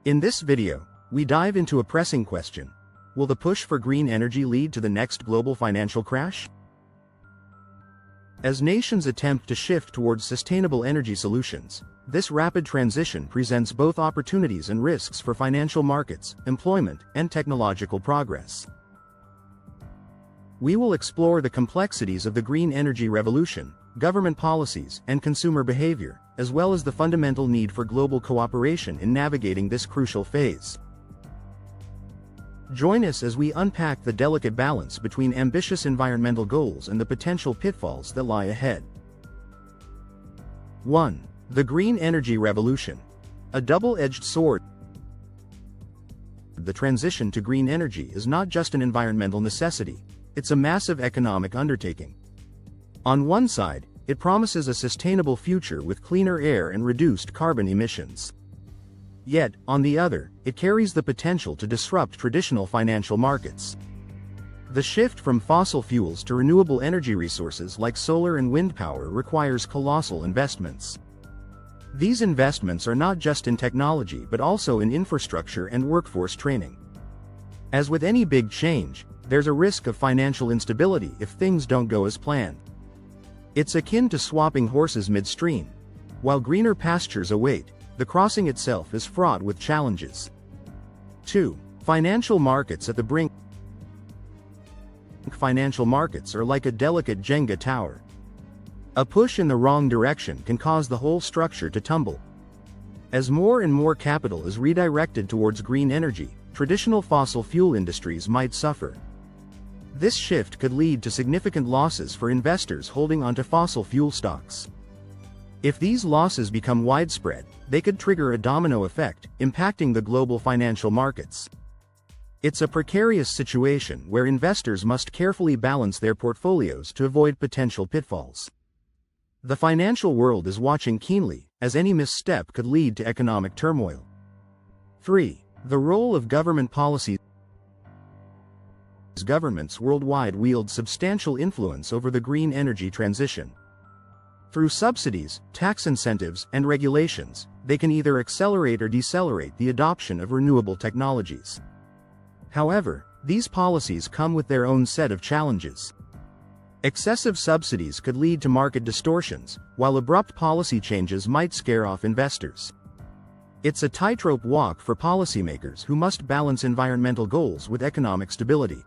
In this video, we dive into a pressing question. Will the push for green energy lead to the next global financial crash? As nations attempt to shift towards sustainable energy solutions, this rapid transition presents both opportunities and risks for financial markets, employment, and technological progress. We will explore the complexities of the green energy revolution, government policies, and consumer behavior, as well as the fundamental need for global cooperation in navigating this crucial phase. Join us as we unpack the delicate balance between ambitious environmental goals and the potential pitfalls that lie ahead. 1. The green energy revolution. A double-edged sword. The transition to green energy is not just an environmental necessity, it's a massive economic undertaking. On one side, it promises a sustainable future with cleaner air and reduced carbon emissions. Yet, on the other, it carries the potential to disrupt traditional financial markets. The shift from fossil fuels to renewable energy resources like solar and wind power requires colossal investments. These investments are not just in technology but also in infrastructure and workforce training. As with any big change, there's a risk of financial instability if things don't go as planned. It's akin to swapping horses midstream. While greener pastures await, the crossing itself is fraught with challenges. 2. Financial markets at the brink. Financial markets are like a delicate Jenga tower. A push in the wrong direction can cause the whole structure to tumble. As more and more capital is redirected towards green energy, traditional fossil fuel industries might suffer. This shift could lead to significant losses for investors holding onto fossil fuel stocks. If these losses become widespread, they could trigger a domino effect, impacting the global financial markets. It's a precarious situation where investors must carefully balance their portfolios to avoid potential pitfalls. The financial world is watching keenly, as any misstep could lead to economic turmoil. 3. The role of government policies. Governments worldwide wield substantial influence over the green energy transition. Through subsidies, tax incentives, and regulations, they can either accelerate or decelerate the adoption of renewable technologies. However, these policies come with their own set of challenges. Excessive subsidies could lead to market distortions, while abrupt policy changes might scare off investors. It's a tightrope walk for policymakers who must balance environmental goals with economic stability.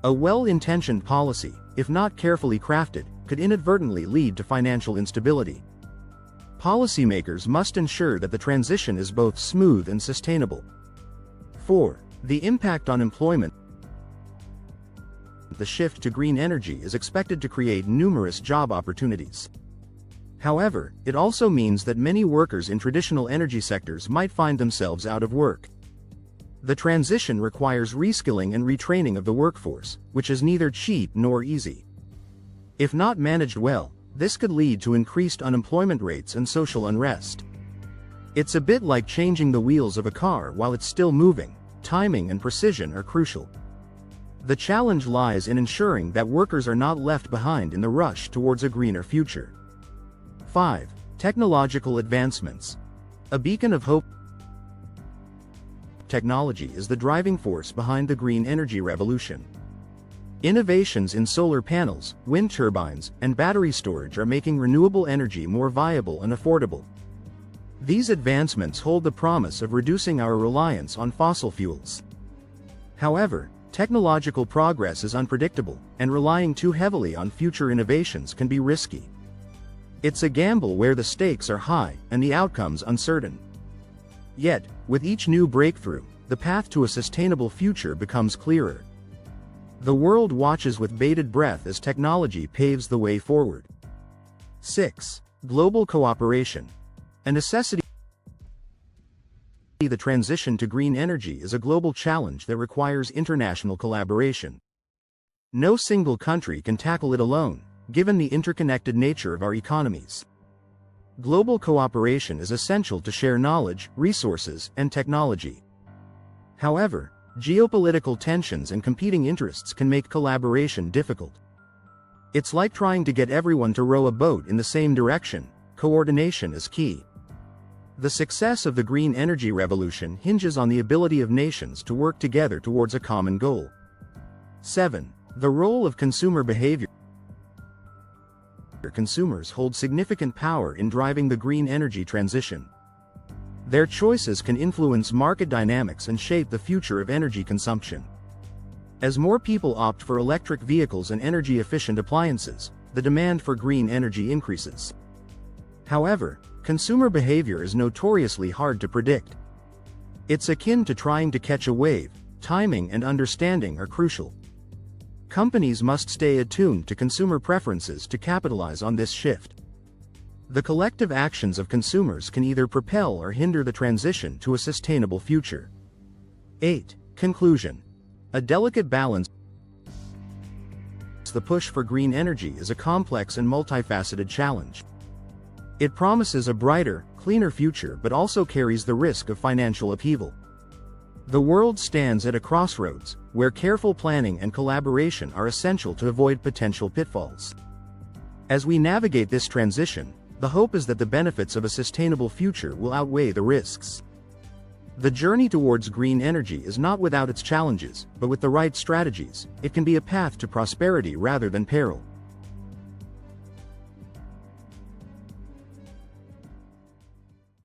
A well-intentioned policy, if not carefully crafted, could inadvertently lead to financial instability. Policymakers must ensure that the transition is both smooth and sustainable. 4. The impact on employment. The shift to green energy is expected to create numerous job opportunities. However, it also means that many workers in traditional energy sectors might find themselves out of work. The transition requires reskilling and retraining of the workforce, which is neither cheap nor easy. If not managed well, this could lead to increased unemployment rates and social unrest. It's a bit like changing the wheels of a car while it's still moving. Timing and precision are crucial. The challenge lies in ensuring that workers are not left behind in the rush towards a greener future. 5. Technological advancements. A beacon of hope. Technology is the driving force behind the green energy revolution. Innovations in solar panels, wind turbines, and battery storage are making renewable energy more viable and affordable. These advancements hold the promise of reducing our reliance on fossil fuels. However, technological progress is unpredictable, and relying too heavily on future innovations can be risky. It's a gamble where the stakes are high and the outcomes uncertain. Yet, with each new breakthrough, the path to a sustainable future becomes clearer. The world watches with bated breath as technology paves the way forward. 6. Global cooperation. A necessity. The transition to green energy is a global challenge that requires international collaboration. No single country can tackle it alone, given the interconnected nature of our economies. Global cooperation is essential to share knowledge, resources, and technology. However, geopolitical tensions and competing interests can make collaboration difficult. It's like trying to get everyone to row a boat in the same direction. Coordination is key. The success of the green energy revolution hinges on the ability of nations to work together towards a common goal. 7. The role of consumer behavior. Consumers hold significant power in driving the green energy transition. Their choices can influence market dynamics and shape the future of energy consumption. As more people opt for electric vehicles and energy-efficient appliances, the demand for green energy increases. However, consumer behavior is notoriously hard to predict. It's akin to trying to catch a wave. Timing and understanding are crucial. Companies must stay attuned to consumer preferences to capitalize on this shift. The collective actions of consumers can either propel or hinder the transition to a sustainable future. 8. Conclusion. A delicate balance. The push for green energy is a complex and multifaceted challenge. It promises a brighter, cleaner future but also carries the risk of financial upheaval. The world stands at a crossroads, where careful planning and collaboration are essential to avoid potential pitfalls. As we navigate this transition, the hope is that the benefits of a sustainable future will outweigh the risks. The journey towards green energy is not without its challenges, but with the right strategies, it can be a path to prosperity rather than peril.